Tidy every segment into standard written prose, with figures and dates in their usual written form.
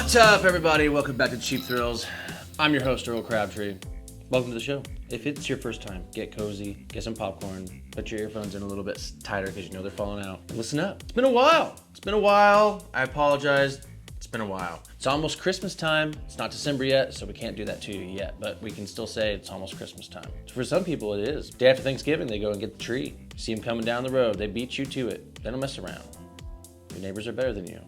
What's up, everybody? Welcome back to Cheap Thrills. I'm your host, Earl Crabtree. Welcome to the show. If it's your first time, get cozy, get some popcorn, put your earphones in a little bit tighter because you know they're falling out, and listen up. It's been a while. I apologize. It's been a while. It's almost Christmas time. It's not December yet, so we can't do that to you yet, but we can still say it's almost Christmas time. For some people, it is. Day after Thanksgiving, they go and get the tree. See them coming down the road. They beat you to it. They don't mess around. Your neighbors are better than you.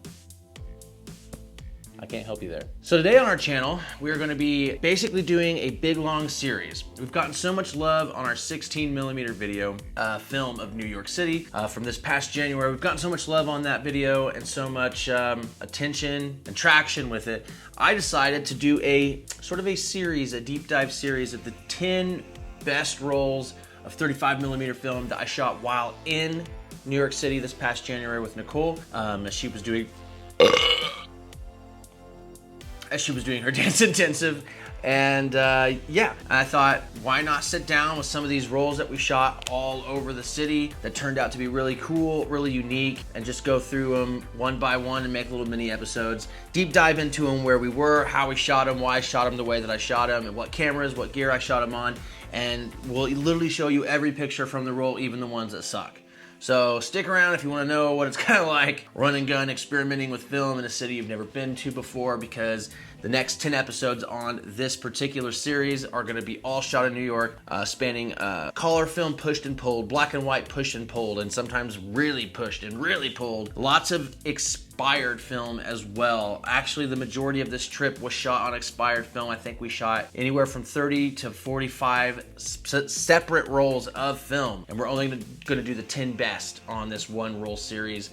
I can't help you there. So today on our channel, we are going to be basically doing a big long series. We've gotten so much love on our 16mm video film of New York City from this past January. We've gotten so much love on that video and so much attention and traction with it. I decided to do a sort of a series, a deep dive series of the 10 best rolls of 35mm film that I shot while in New York City this past January with Nicole as she was doing her dance intensive. And yeah, I thought, why not sit down with some of these rolls that we shot all over the city that turned out to be really cool, really unique, and just go through them one by one and make little mini episodes. Deep dive into them, where we were, how we shot them, why I shot them the way that I shot them, and what cameras, what gear I shot them on. And we'll literally show you every picture from the roll, even the ones that suck. So stick around if you want to know what it's kind of like run and gun experimenting with film in a city you've never been to before, because the next 10 episodes on this particular series are going to be all shot in New York, spanning color film pushed and pulled, black and white pushed and pulled, and sometimes really pushed and really pulled. Lots of expired film as well. Actually, the majority of this trip was shot on expired film. I think we shot anywhere from 30 to 45 separate rolls of film, and we're only going to do the 10 best on this one roll series.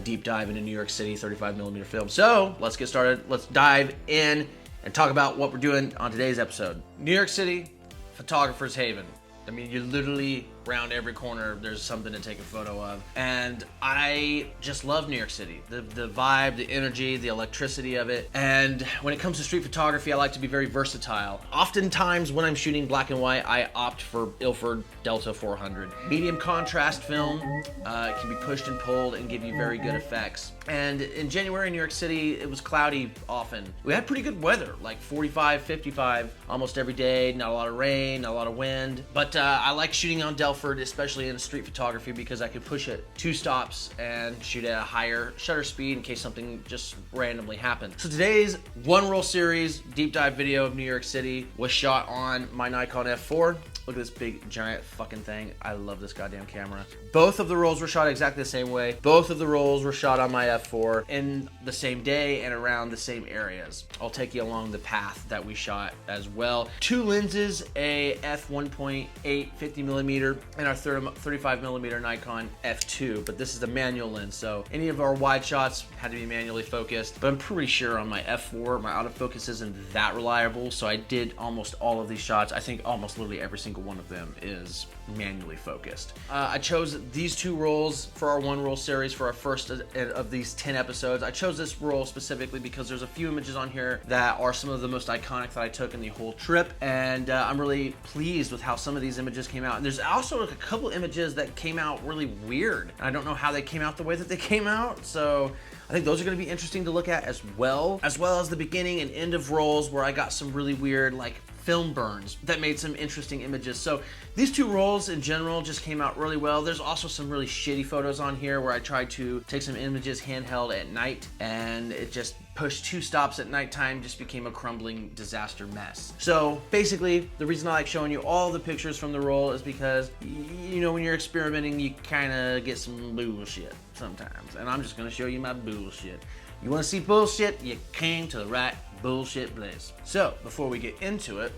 Deep dive into New York City 35mm film. So let's get started. Let's dive in and talk about what we're doing on today's episode. New York City, photographer's haven. I mean, you literally around every corner there's something to take a photo of, and I just love New York City. The vibe, the energy, the electricity of it. And when it comes to street photography, I like to be very versatile. Oftentimes when I'm shooting black and white, I opt for Ilford Delta 400. Medium contrast film, it can be pushed and pulled and give you very good effects. And in January in New York City, it was cloudy often. We had pretty good weather, like 45, 55 almost every day. Not a lot of rain, not a lot of wind. But I like shooting on Delford, especially in street photography, because I could push it 2 stops and shoot at a higher shutter speed in case something just randomly happened. So today's one roll series deep dive video of New York City was shot on my Nikon F4. Look at this big giant fucking thing. I love this goddamn camera. Both of the rolls were shot exactly the same way. Both of the rolls were shot on my F4 in the same day and around the same areas. I'll take you along the path that we shot as well. 2 lenses, a f1.8 50mm and our 35mm Nikon f2, but this is the manual lens, so any of our wide shots had to be manually focused. But I'm pretty sure on my f4 my autofocus isn't that reliable, so I did almost all of these shots. I think almost literally every single one of them is manually focused. I chose these 2 rolls for our one roll series for our first of these 10 episodes. I chose this roll specifically because there's a few images on here that are some of the most iconic that I took in the whole trip, and I'm really pleased with how some of these images came out. And there's also a couple images that came out really weird. I don't know how they came out the way that they came out, so I think those are going to be interesting to look at as well as the beginning and end of rolls where I got some really weird like film burns that made some interesting images. So these 2 rolls in general just came out really well. There's also some really shitty photos on here where I tried to take some images handheld at night, and it just pushed 2 stops at nighttime, just became a crumbling disaster mess. So basically, the reason I like showing you all the pictures from the roll is because, you know, when you're experimenting, you kind of get some bullshit sometimes, and I'm just going to show you my bullshit. You want to see bullshit? You came to the right bullshit place. So before we get into it,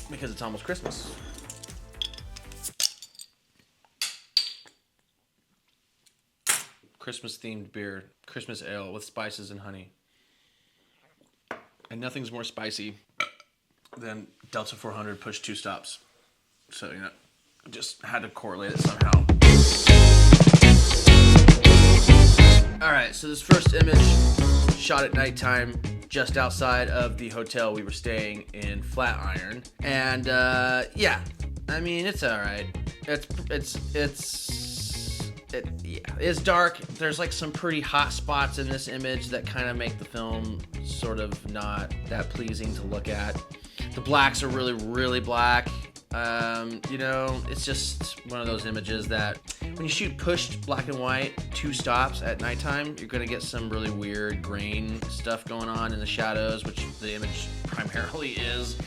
because it's almost Christmas, Christmas themed beer, Christmas ale with spices and honey. And nothing's more spicy than Delta 400 push 2 stops. So, you know, just had to correlate it somehow. All right, so this first image shot at nighttime just outside of the hotel we were staying in, Flatiron. And yeah, I mean, it's all right. It's yeah, it's dark. There's like some pretty hot spots in this image that kind of make the film sort of not that pleasing to look at. The blacks are really, really black. You know, it's just one of those images that when you shoot pushed black and white 2 stops at nighttime, you're gonna get some really weird grain stuff going on in the shadows, which the image primarily is.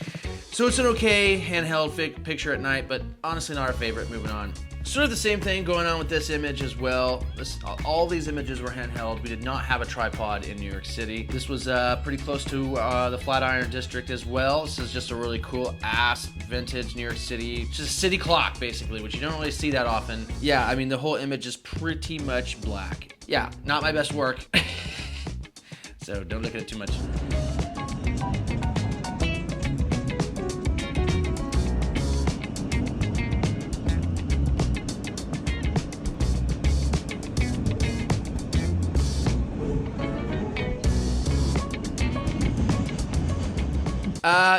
So it's an okay handheld picture at night, but honestly not our favorite. Moving on. Sort of the same thing going on with this image as well. All these images were handheld. We did not have a tripod in New York City. This was pretty close to the Flatiron District as well. This is just a really cool ass vintage New York City, just a city clock basically, which you don't really see that often. Yeah, I mean the whole image is pretty much black. Yeah, not my best work. So don't look at it too much.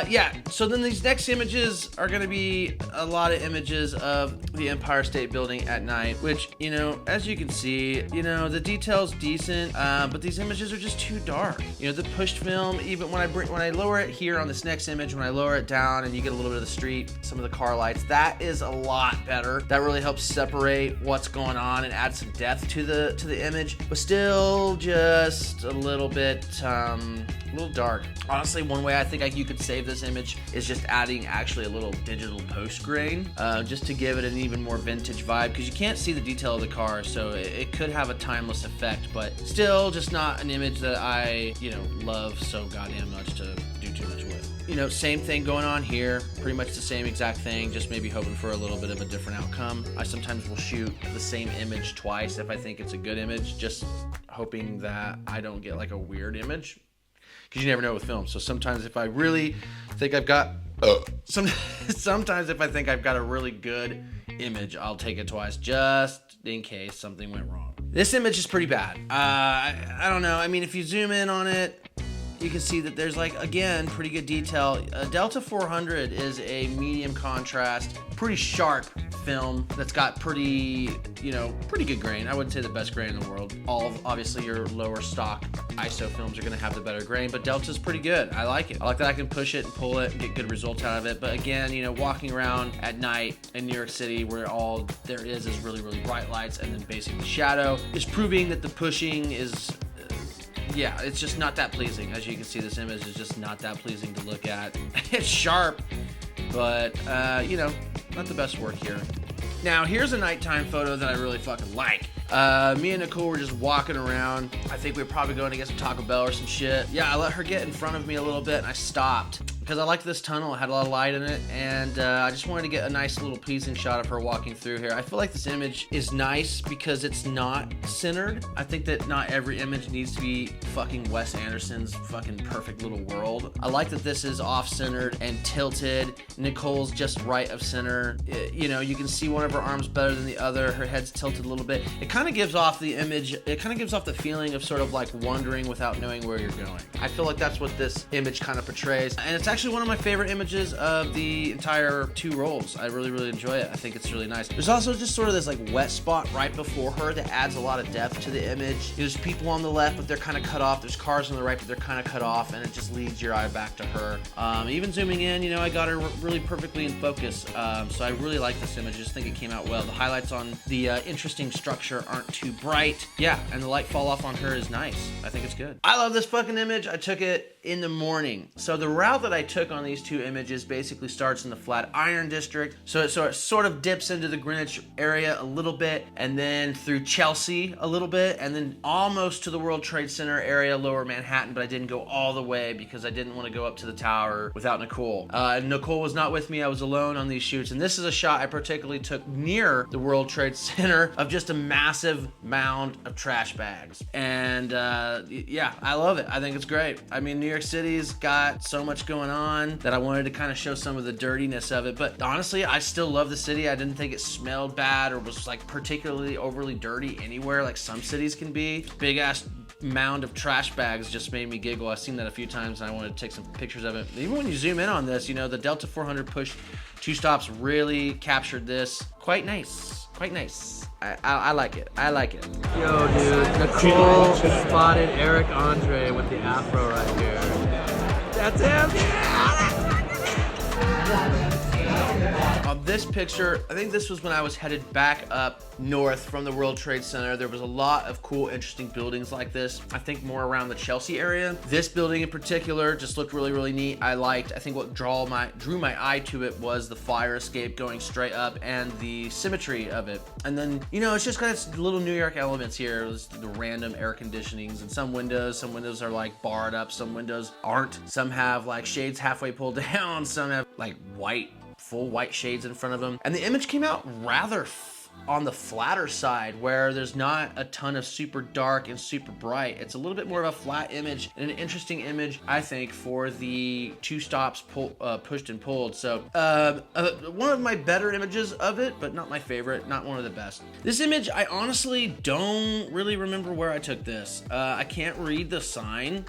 Yeah, so then these next images are going to be a lot of images of the Empire State Building at night, which, you know, as you can see, you know, the detail's decent, but these images are just too dark. You know, the pushed film, even when I lower it here on this next image, when I lower it down and you get a little bit of the street, some of the car lights, that is a lot better. That really helps separate what's going on and add some depth to the image, but still just a little bit, a little dark. Honestly, one way I think you could save this image is just adding actually a little digital post grain, just to give it an even more vintage vibe, because you can't see the detail of the car, so it could have a timeless effect, but still just not an image that I, you know, love so goddamn much to do too much with. You know, same thing going on here, pretty much the same exact thing, just maybe hoping for a little bit of a different outcome. I sometimes will shoot the same image twice if I think it's a good image, just hoping that I don't get like a weird image, because you never know with film. So sometimes if I really think I've got sometimes if I think I've got a really good image, I'll take it twice just in case something went wrong. This image is pretty bad. I don't know. I mean, if you zoom in on it, you can see that there's, like, again, pretty good detail. Delta 400 is a medium contrast, pretty sharp film that's got pretty, you know, pretty good grain. I wouldn't say the best grain in the world. Obviously your lower stock ISO films are gonna have the better grain, but Delta's pretty good. I like it. I like that I can push it and pull it and get good results out of it. But again, you know, walking around at night in New York City where all there is really, really bright lights and then basically shadow is proving that the pushing is, yeah, it's just not that pleasing. As you can see, this image is just not that pleasing to look at. It's sharp, but, you know, not the best work here. Now, here's a nighttime photo that I really fucking like. Me and Nicole were just walking around. I think we were probably going to get some Taco Bell or some shit. Yeah, I let her get in front of me a little bit, and I stopped because I liked this tunnel. It had a lot of light in it, and I just wanted to get a nice little pleasing shot of her walking through here. I feel like this image is nice because it's not centered. I think that not every image needs to be fucking Wes Anderson's fucking perfect little world. I like that this is off-centered and tilted. Nicole's just right of center. You know, you can see one of her arms better than the other. Her head's tilted a little bit. It kind of gives off the image, it kind of gives off the feeling of sort of like wandering without knowing where you're going. I feel like that's what this image kind of portrays, and it's actually one of my favorite images of the entire 2 rolls. I really, really enjoy it. I think it's really nice. There's also just sort of this like wet spot right before her that adds a lot of depth to the image. There's people on the left, but they're kind of cut off. There's cars on the right, but they're kind of cut off, and it just leads your eye back to her. Even zooming in, you know, I got her really perfectly in focus. So I really like this image. I just think it came out well. The highlights on the interesting structure aren't too bright. Yeah, and the light fall off on her is nice. I think it's good. I love this fucking image. I took it in the morning. So the route that I took on these 2 images basically starts in the Flatiron District. So it sort of dips into the Greenwich area a little bit, and then through Chelsea a little bit, and then almost to the World Trade Center area, lower Manhattan, but I didn't go all the way because I didn't want to go up to the tower without Nicole. Nicole was not with me. I was alone on these shoots, and this is a shot I particularly took near the World Trade Center of just a massive mound of trash bags. And yeah, I love it. I think it's great. I mean, New York City's got so much going on that I wanted to kind of show some of the dirtiness of it, but honestly, I still love the city. I didn't think it smelled bad or was like particularly overly dirty anywhere like some cities can be. Big ass mound of trash bags just made me giggle. I've seen that a few times and I wanted to take some pictures of it. Even when you zoom in on this, you know, the Delta 400 push 2 stops really captured this. Quite nice. quite nice. I like it. I like it. Yo, dude, Nicole spotted Eric Andre with the afro right here. That's him. On this picture, I think this was when I was headed back up north from the World Trade Center. There was a lot of cool, interesting buildings like this. I think more around the Chelsea area. This building in particular just looked really, really neat. I think what drew my eye to it was the fire escape going straight up and the symmetry of it. And then, you know, it's just got its little New York elements here. It was the random air conditionings and some windows are like barred up, some windows aren't. Some have like shades halfway pulled down, some have like full white shades in front of them. And the image came out rather on the flatter side, where there's not a ton of super dark and super bright. It's a little bit more of a flat image and an interesting image, I think, for the two stops pushed and pulled. So one of my better images of it, but not my favorite, not one of the best. This image, I honestly don't really remember where I took this. I can't read the sign.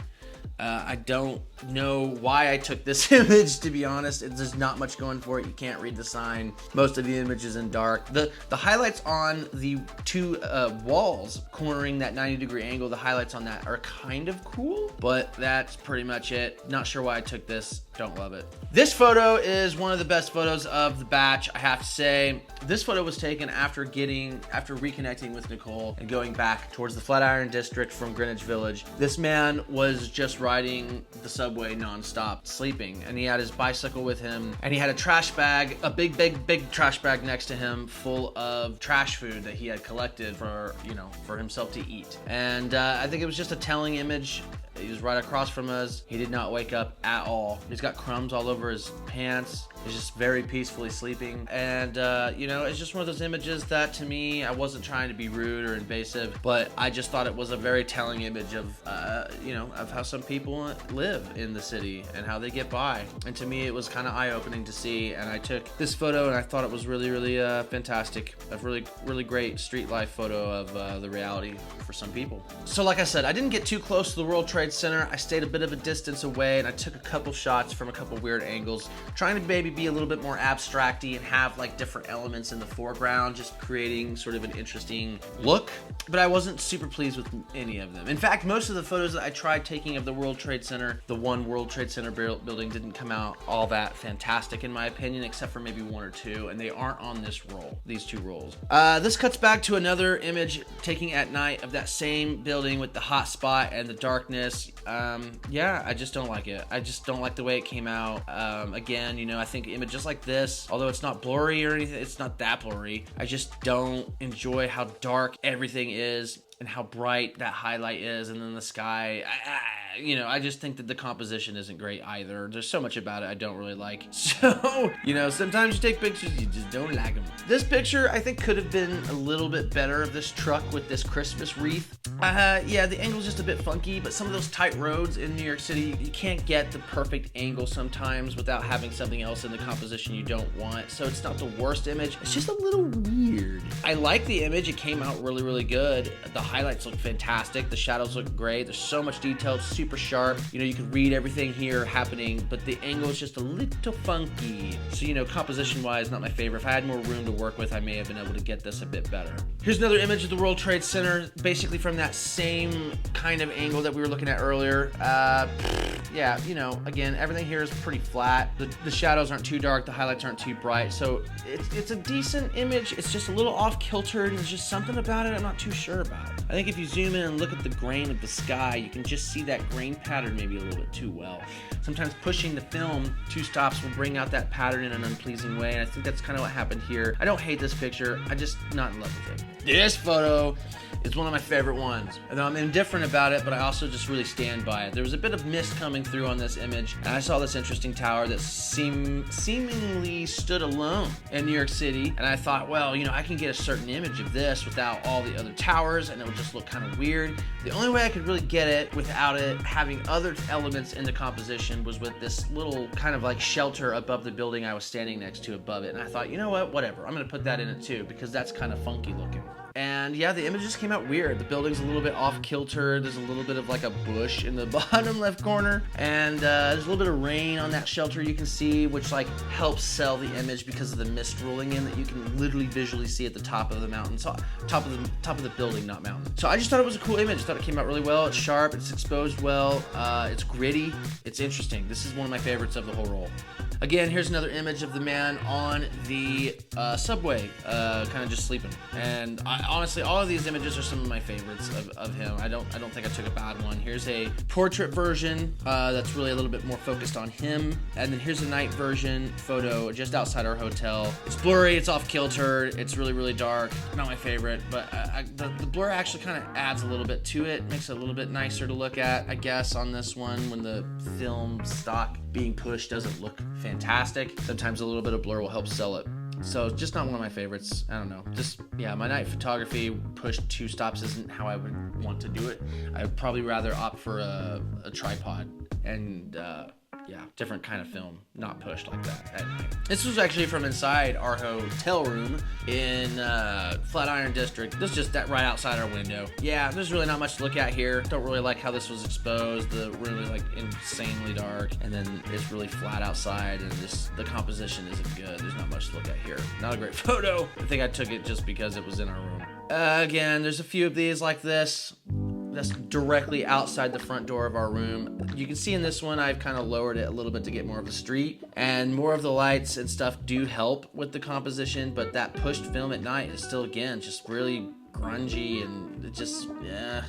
I don't know why I took this image, to be honest. There's not much going for it. You can't read the sign. Most of the image is in dark. The highlights on the two walls cornering that 90-degree angle, the highlights on that are kind of cool, but that's pretty much it. Not sure why I took this. Don't love it. This photo is one of the best photos of the batch, I have to say. This photo was taken after reconnecting with Nicole and going back towards the Flatiron District from Greenwich Village. This man was just riding the subway nonstop, sleeping, and he had his bicycle with him, and he had a trash bag, a big trash bag next to him full of trash food that he had collected for himself to eat. And I think it was just a telling image. He was right across from us. He did not wake up at all. He's got crumbs all over his pants. He's just very peacefully sleeping. And, it's just one of those images that, to me, I wasn't trying to be rude or invasive, but I just thought it was a very telling image of, of how some people live in the city and how they get by. And to me, it was kind of eye-opening to see. And I took this photo and I thought it was really, really fantastic. A really, really great street life photo of the reality for some people. So like I said, I didn't get too close to the World Trade Center. I stayed a bit of a distance away and I took a couple shots from a couple weird angles, trying to maybe be a little bit more abstracty and have like different elements in the foreground, just creating sort of an interesting look. But I wasn't super pleased with any of them. In fact, most of the photos that I tried taking of the World Trade Center, the one World Trade Center building, didn't come out all that fantastic in my opinion, except for maybe one or two, and they aren't on this roll, these two rolls. This cuts back to another image taking at night of that same building with the hot spot and the darkness. Yeah, I just don't like it. I just don't like the way it came out. Again, I think images like this, although it's not blurry or anything, it's not that blurry, I just don't enjoy how dark everything is and how bright that highlight is, and then the sky. I just think that the composition isn't great either. There's so much about it I don't really like. So, sometimes you take pictures, you just don't like them. This picture, I think, could have been a little bit better of this truck with this Christmas wreath. Yeah, the angle's just a bit funky, but some of those tight roads in New York City, you can't get the perfect angle sometimes without having something else in the composition you don't want. So it's not the worst image. It's just a little weird. I like the image. It came out really, really good. The highlights look fantastic. The shadows look great. There's so much detail. It's super sharp. You can read everything here happening, but the angle is just a little funky. So, composition wise, not my favorite. If I had more room to work with, I may have been able to get this a bit better. Here's another image of the World Trade Center, basically from that same kind of angle that we were looking at earlier. Yeah, again, everything here is pretty flat. The shadows aren't too dark. The highlights aren't too bright. So it's a decent image. It's just a little off kilter, and there's just something about it I'm not too sure about. I think if you zoom in and look at the grain of the sky, you can just see that grain pattern maybe a little bit too well. Sometimes pushing the film two stops will bring out that pattern in an unpleasing way, and I think that's kind of what happened here. I don't hate this picture. I'm just not in love with it. This photo is one of my favorite ones. And I'm indifferent about it, but I also just really stand by it. There was a bit of mist coming through on this image, and I saw this interesting tower that seemingly stood alone in New York City, and I thought, well, I can get a certain image of this without all the other towers, and it would just look kind of weird. The only way I could really get it without it having other elements in the composition was with this little kind of like shelter above the building I was standing next to above it, and I thought, you know what, whatever, I'm gonna put that in it too, because that's kind of funky looking. And yeah, the image just came out weird. The building's a little bit off kilter. There's a little bit of like a bush in the bottom left corner, and there's a little bit of rain on that shelter you can see, which like helps sell the image because of the mist rolling in that you can literally visually see at the top of the mountain, so top of the building, not mountain. So I just thought it was a cool image. I thought it came out really well. It's sharp, it's exposed well, it's gritty, it's interesting. This is one of my favorites of the whole roll. Again, here's another image of the man on the subway, kind of just sleeping. And honestly, all of these images are some of my favorites of him. I don't think I took a bad one. Here's a portrait version that's really a little bit more focused on him. And then here's a night version photo just outside our hotel. It's blurry, it's off kilter, it's really, really dark. Not my favorite, but the blur actually kind of adds a little bit to it, makes it a little bit nicer to look at, I guess, on this one when the film stock being pushed doesn't look fantastic. Sometimes a little bit of blur will help sell it. So just not one of my favorites. I don't know. Just, yeah, my night photography pushed 2 stops isn't how I would want to do it. I'd probably rather opt for a tripod and yeah, different kind of film, not pushed like that at night. This was actually from inside our hotel room in Flatiron District. This is just that right outside our window. Yeah, there's really not much to look at here. Don't really like how this was exposed. The room is like insanely dark, and then it's really flat outside, and just the composition isn't good. There's not much to look at here. Not a great photo. I think I took it just because it was in our room. Again, there's a few of these like this. That's directly outside the front door of our room. You can see in this one, I've kind of lowered it a little bit to get more of a street, and more of the lights and stuff do help with the composition, but that pushed film at night is still, again, just really grungy and it just, yeah,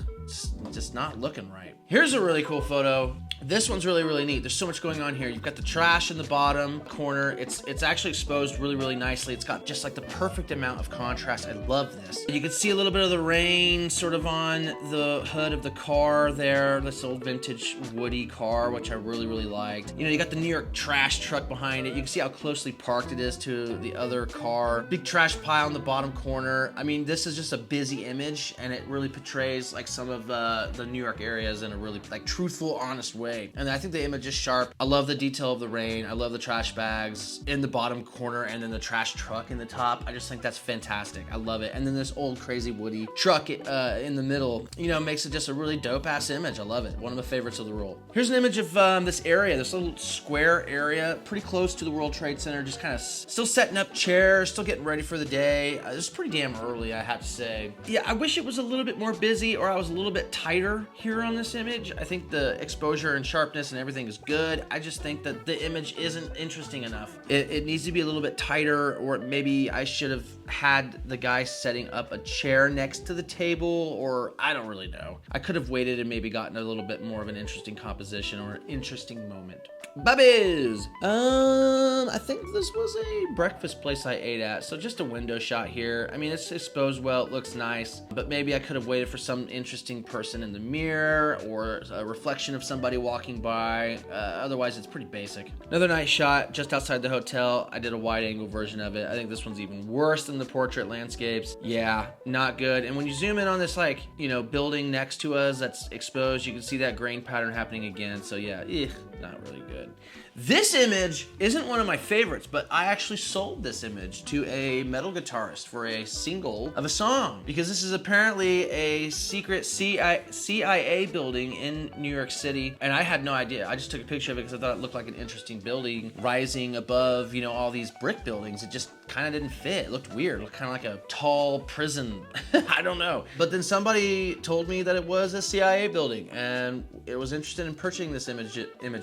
just not looking right. Here's a really cool photo. This one's really, really neat. There's so much going on here. You've got the trash in the bottom corner. It's actually exposed really, really nicely. It's got just like the perfect amount of contrast. I love this. You can see a little bit of the rain sort of on the hood of the car there. This old vintage woody car, which I really, really liked. You know, you got the New York trash truck behind it. You can see how closely parked it is to the other car. Big trash pile in the bottom corner. I mean, this is just a busy image, and it really portrays like some of the New York areas in a really like truthful, honest way. And I think the image is sharp. I love the detail of the rain. I love the trash bags in the bottom corner and then the trash truck in the top. I just think that's fantastic. I love it. And then this old crazy woody truck in the middle, you know, makes it just a really dope ass image. I love it. One of my favorites of the roll. Here's an image of this area, this little square area, pretty close to the World Trade Center, just kind of still setting up chairs, still getting ready for the day. It's pretty damn early, I have to say. Yeah, I wish it was a little bit more busy, or I was a little bit tighter here on this image. I think the exposure and sharpness and everything is good. I just think that the image isn't interesting enough. It needs to be a little bit tighter, or maybe I should have had the guy setting up a chair next to the table, or I don't really know. I could have waited and maybe gotten a little bit more of an interesting composition or an interesting moment. Bubbies! I think this was a breakfast place I ate at, so just a window shot here. I mean, it's exposed well, it looks nice, but maybe I could have waited for some interesting person in the mirror or a reflection of somebody walking by. Otherwise, it's pretty basic. Another nice shot just outside the hotel. I did a wide angle version of it. I think this one's even worse than the portrait landscapes. Yeah, not good. And when you zoom in on this, like, you know, building next to us that's exposed, you can see that grain pattern happening again. So yeah, not really good. This image isn't one of my favorites, but I actually sold this image to a metal guitarist for a single of a song, because this is apparently a secret CIA building in New York City, and I had no idea. I just took a picture of it because I thought it looked like an interesting building rising above, you know, all these brick buildings. It just kind of didn't fit. It looked weird. It looked kind of like a tall prison. I don't know. But then somebody told me that it was a CIA building, and it was interested in purchasing this image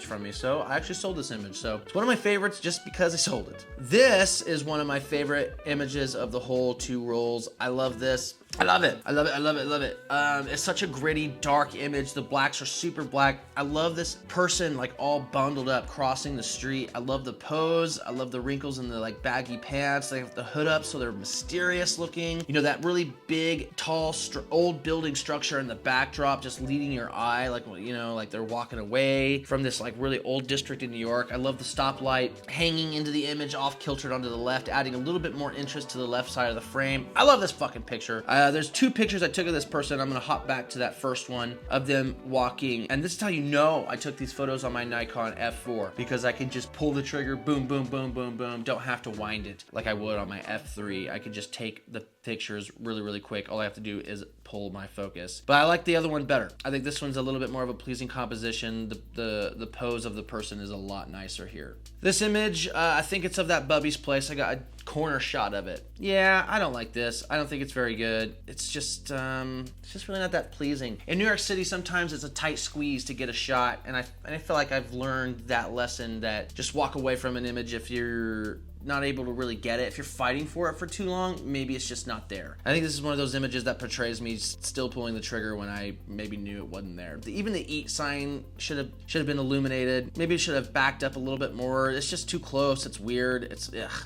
from me, so I actually sold this image. So it's one of my favorites just because I sold it. This is one of my favorite images of the whole 2 rolls. I love this. I love it. I love it. I love it. I love it. It's such a gritty, dark image. The blacks are super black. I love this person like all bundled up crossing the street. I love the pose. I love the wrinkles in the like baggy pants. They have the hood up so they're mysterious looking. You know, that really big, tall, old building structure in the backdrop just leading your eye, like, you know, like they're walking away from this like really old district in New York. I love the stoplight hanging into the image off kiltered onto the left, adding a little bit more interest to the left side of the frame. I love this fucking picture. There's 2 pictures I took of this person. I'm gonna hop back to that first one of them walking. And this is how you know I took these photos on my Nikon F4, because I can just pull the trigger, boom, boom, boom, boom, boom. Don't have to wind it like I would on my F3. I can just take the pictures really, really quick. All I have to do is pull my focus. But I like the other one better. I think this one's a little bit more of a pleasing composition. The pose of the person is a lot nicer here. This image, I think it's of that Bubby's place. I got a corner shot of it. Yeah, I don't like this. I don't think it's very good. It's just really not that pleasing. In New York City, sometimes it's a tight squeeze to get a shot, and I feel like I've learned that lesson, that just walk away from an image if you're not able to really get it. If you're fighting for it for too long, maybe it's just not there. I think this is one of those images that portrays me still pulling the trigger when I maybe knew it wasn't there. Even the eat sign should have been illuminated. Maybe it should have backed up a little bit more. It's just too close. It's weird.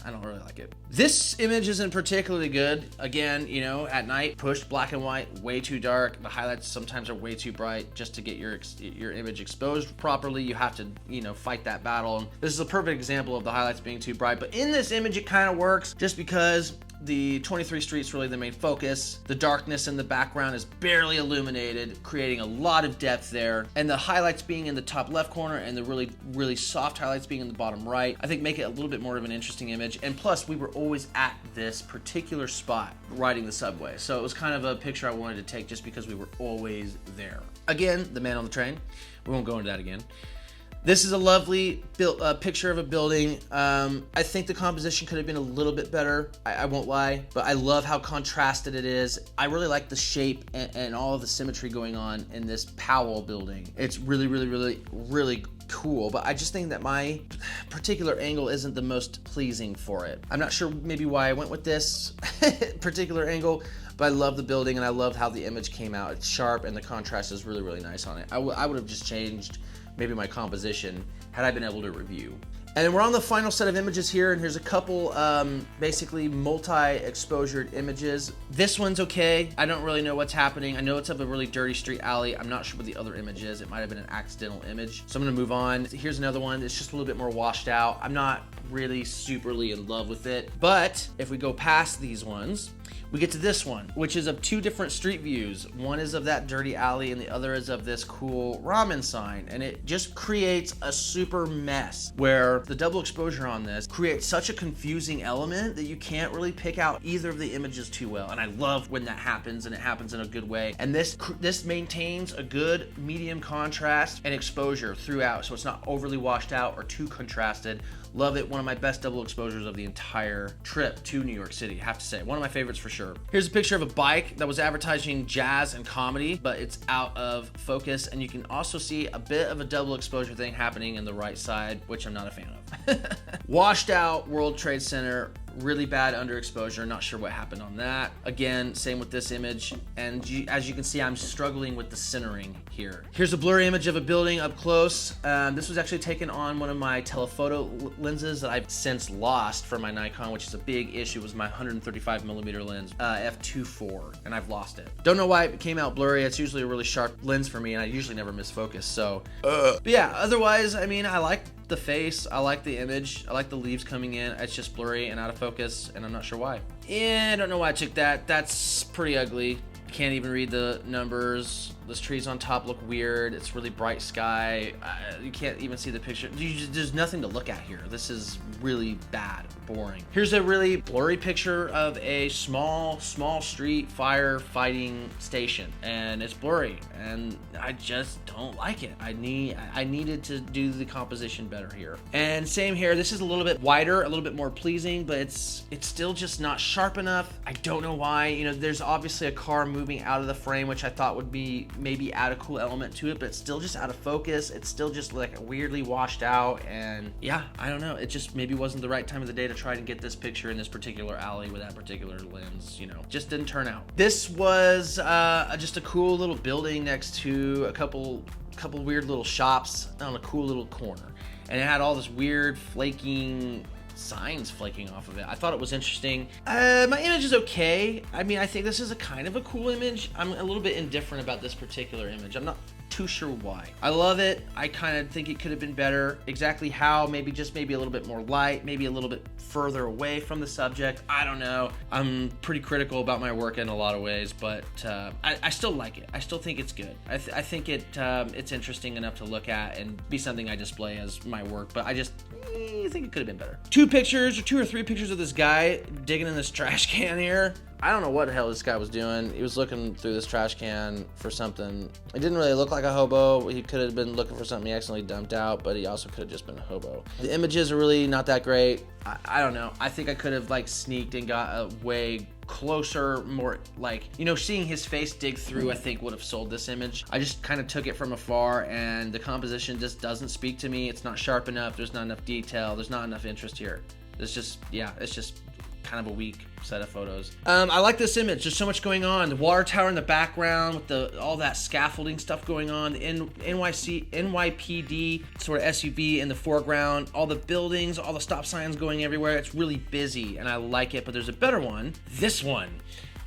I don't really like it. This image isn't particularly good. Again, you know, at night, pushed black and white, way too dark. The highlights sometimes are way too bright. Just to get your image exposed properly, you have to, you know, fight that battle. And this is a perfect example of the highlights being too bright. But in this image, it kind of works just because the 23 Street's really the main focus. The darkness in the background is barely illuminated, creating a lot of depth there. And the highlights being in the top left corner and the really, really soft highlights being in the bottom right, I think make it a little bit more of an interesting image. And plus, we were always at this particular spot riding the subway. So it was kind of a picture I wanted to take just because we were always there. Again, the man on the train. We won't go into that again. This is a lovely picture of a building. I think the composition could have been a little bit better. I won't lie, but I love how contrasted it is. I really like the shape and all of the symmetry going on in this Powell building. It's really, really, really, really cool, but I just think that my particular angle isn't the most pleasing for it. I'm not sure maybe why I went with this particular angle, but I love the building and I love how the image came out. It's sharp and the contrast is really, really nice on it. I would have just changed maybe my composition had I been able to review. And then we're on the final set of images here, and here's a couple basically multi-exposured images. This one's okay. I don't really know what's happening. I know it's of a really dirty street alley. I'm not sure what the other image is. It might have been an accidental image. So I'm gonna move on. Here's another one. It's just a little bit more washed out. I'm not really superly in love with it. But if we go past these ones, we get to this one, which is of two different street views. One is of that dirty alley and the other is of this cool ramen sign. And it just creates a super mess where the double exposure on this creates such a confusing element that you can't really pick out either of the images too well. And I love when that happens, and it happens in a good way. And this maintains a good medium contrast and exposure throughout, so it's not overly washed out or too contrasted. Love it. One of my best double exposures of the entire trip to New York City, I have to say. One of my favorites for sure. Here's a picture of a bike that was advertising jazz and comedy, but it's out of focus. And you can also see a bit of a double exposure thing happening in the right side, which I'm not a fan of. Washed out World Trade Center. Really bad underexposure, not sure what happened on that. Again, same with this image, and as you can see, I'm struggling with the centering here. Here's a blurry image of a building up close. This was actually taken on one of my telephoto lenses that I've since lost for my Nikon, which is a big issue. It was my 135mm lens, f2.4, and I've lost it. Don't know why it came out blurry. It's usually a really sharp lens for me, and I usually never miss focus, so. But yeah, otherwise, I mean, I like the face, I like the image, I like the leaves coming in. It's just blurry and out of focus, and I'm not sure why. Yeah, I don't know why I took that. That's pretty ugly. Can't even read the numbers. Those trees on top look weird. It's really bright sky. You can't even see the picture. There's nothing to look at here. This is really bad, boring. Here's a really blurry picture of a small street firefighting station, and it's blurry, and I just don't like it. I needed to do the composition better here. And same here. This is a little bit wider, a little bit more pleasing, but it's still just not sharp enough. I don't know why. You know, there's obviously a car moving out of the frame, which I thought would be maybe add a cool element to it, but it's still just out of focus. It's still just like weirdly washed out, and yeah, I don't know. It just maybe wasn't the right time of the day to try to get this picture in this particular alley with that particular lens, you know, just didn't turn out. This was just a cool little building next to a couple weird little shops on a cool little corner, and it had all this weird flaking signs flaking off of it. I thought it was interesting. My image is okay. I mean, I think this is a kind of a cool image. I'm a little bit indifferent about this particular image. I'm not too sure why. I love it. I kind of think it could have been better. Exactly how, maybe a little bit more light, maybe a little bit further away from the subject. I don't know. I'm pretty critical about my work in a lot of ways, but I still like it. I still think it's good. I think it's interesting enough to look at and be something I display as my work, but I just think it could have been better. Two or three pictures of this guy digging in this trash can here. I don't know what the hell this guy was doing. He was looking through this trash can for something. It didn't really look like a hobo. He could have been looking for something he accidentally dumped out, but he also could have just been a hobo. The images are really not that great. I don't know. I think I could have like sneaked and got a way closer, more like, you know, seeing his face dig through, I think would have sold this image. I just kind of took it from afar, and the composition just doesn't speak to me. It's not sharp enough. There's not enough detail. There's not enough interest here. It's just, yeah, it's just kind of a weak set of photos. I like this image. There's so much going on. The water tower in the background with all that scaffolding stuff going on. The NYPD sort of SUV in the foreground. All the buildings, all the stop signs going everywhere. It's really busy, and I like it, but there's a better one. This one.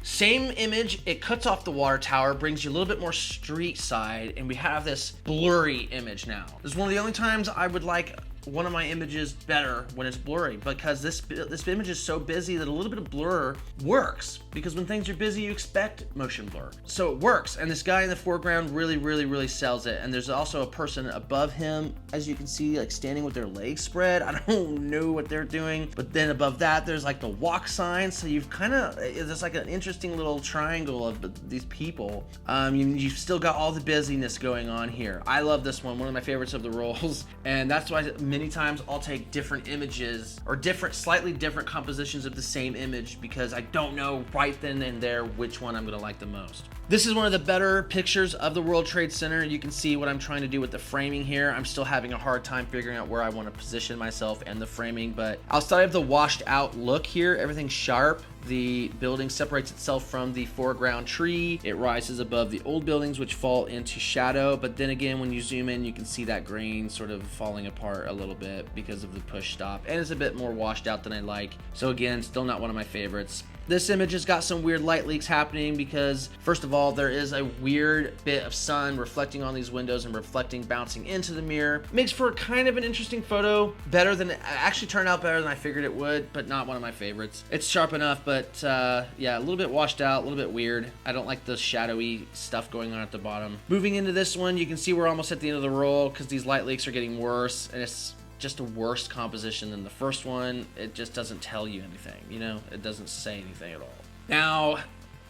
Same image, it cuts off the water tower, brings you a little bit more street side, and we have this blurry image now. This is one of the only times I would like one of my images better when it's blurry, because this image is so busy that a little bit of blur works, because when things are busy you expect motion blur, so it works. And this guy in the foreground really sells it. And there's also a person above him, as you can see, like standing with their legs spread. I don't know what they're doing, but then above that there's like the walk sign, so you've kind of, there's like an interesting little triangle of these people. You've still got all the busyness going on here. I love this one of my favorites of the rolls, and that's why many times I'll take different images or slightly different compositions of the same image, because I don't know right then and there which one I'm gonna like the most. This is one of the better pictures of the World Trade Center. You can see what I'm trying to do with the framing here. I'm still having a hard time figuring out where I want to position myself and the framing, but outside of the washed out look here, everything's sharp. The building separates itself from the foreground tree. It rises above the old buildings, which fall into shadow. But then again, when you zoom in, you can see that grain sort of falling apart a little bit because of the push stop. And it's a bit more washed out than I like. So again, still not one of my favorites. This image has got some weird light leaks happening because, first of all, there is a weird bit of sun reflecting on these windows and bouncing into the mirror. Makes for kind of an interesting photo. Actually turned out better than I figured it would, but not one of my favorites. It's sharp enough, but yeah, a little bit washed out, a little bit weird. I don't like the shadowy stuff going on at the bottom. Moving into this one, you can see we're almost at the end of the roll because these light leaks are getting worse, and it's just a worse composition than the first one. It just doesn't tell you anything, you know? It doesn't say anything at all. Now,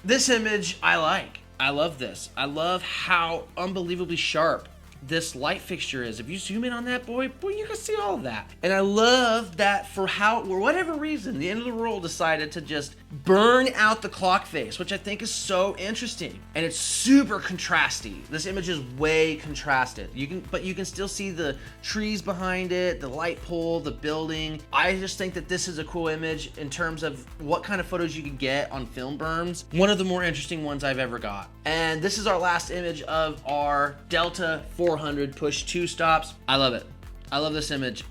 this image I like. I love this. I love how unbelievably sharp this light fixture is. If you zoom in on that, boy, you can see all of that. And I love that for whatever reason, the end of the roll decided to just burn out the clock face, which I think is so interesting. And it's super contrasty. This image is way contrasted. But you can still see the trees behind it, the light pole, the building. I just think that this is a cool image in terms of what kind of photos you can get on film berms. One of the more interesting ones I've ever got. And this is our last image of our Delta 400 push 2 stops. I love it. I love this image.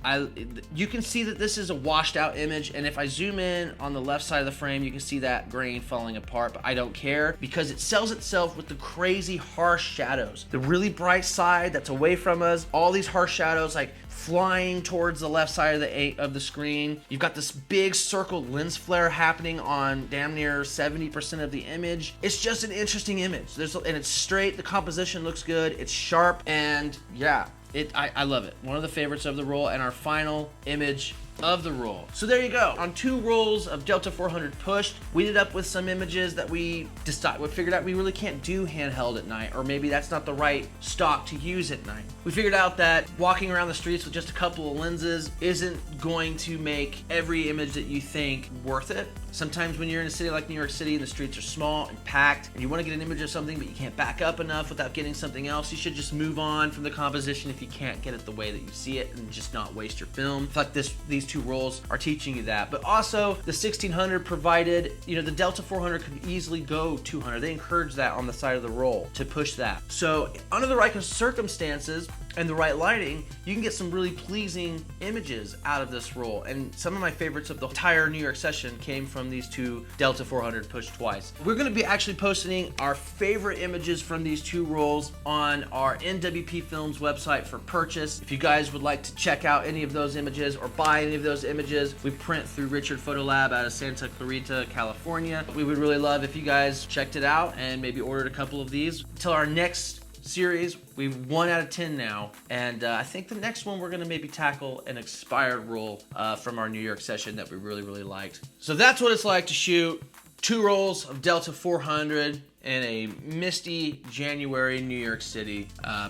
You can see that this is a washed out image, and if I zoom in on the left side of the frame, you can see that grain falling apart, but I don't care because it sells itself with the crazy harsh shadows. The really bright side that's away from us, all these harsh shadows like flying towards the left side of the screen. You've got this big circled lens flare happening on damn near 70% of the image. It's just an interesting image. And it's straight, the composition looks good, it's sharp, and yeah, I love it. One of the favorites of the roll, and our final image of the roll. So there you go. On 2 rolls of Delta 400 pushed, we ended up with some images that we figured out we really can't do handheld at night, or maybe that's not the right stock to use at night. We figured out that walking around the streets with just a couple of lenses isn't going to make every image that you think worth it. Sometimes when you're in a city like New York City and the streets are small and packed and you want to get an image of something but you can't back up enough without getting something else, you should just move on from the composition if you can't get it the way that you see it and just not waste your film. I feel like these 2 rolls are teaching you that. But also the 1600 provided, the Delta 400 could easily go 200. They encourage that on the side of the roll to push that. So under the right circumstances and the right lighting, you can get some really pleasing images out of this roll. And some of my favorites of the entire New York session came from these 2 Delta 400 pushed twice. We're gonna be actually posting our favorite images from these 2 rolls on our NWP Films website for purchase. If you guys would like to check out any of those images or buy any of those images, we print through Richard Photo Lab out of Santa Clarita, California. We would really love if you guys checked it out and maybe ordered a couple of these. Until our next series, we've 1 out of 10 now, and I think the next one we're gonna maybe tackle an expired roll from our New York session that we really liked. So that's what it's like to shoot 2 rolls of Delta 400 in a misty January New York City.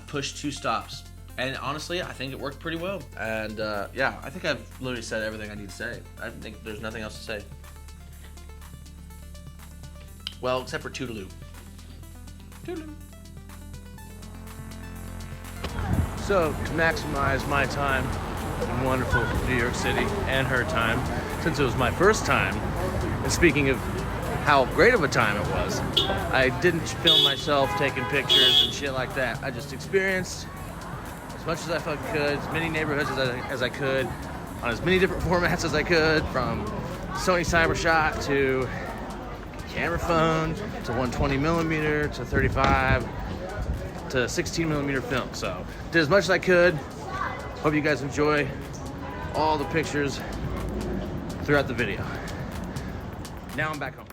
Pushed 2 stops. And honestly, I think it worked pretty well. And yeah, I think I've literally said everything I need to say. I think there's nothing else to say. Well, except for toodaloo. Toodaloo. So, to maximize my time in wonderful New York City and her time, since it was my first time, and speaking of how great of a time it was, I didn't film myself taking pictures and shit like that. I just experienced as much as I fucking could, as many neighborhoods as I could, on as many different formats as I could, from Sony CyberShot to camera phone to 120mm to 35 to 16mm film. So did as much as I could. Hope you guys enjoy all the pictures throughout the video. Now I'm back home.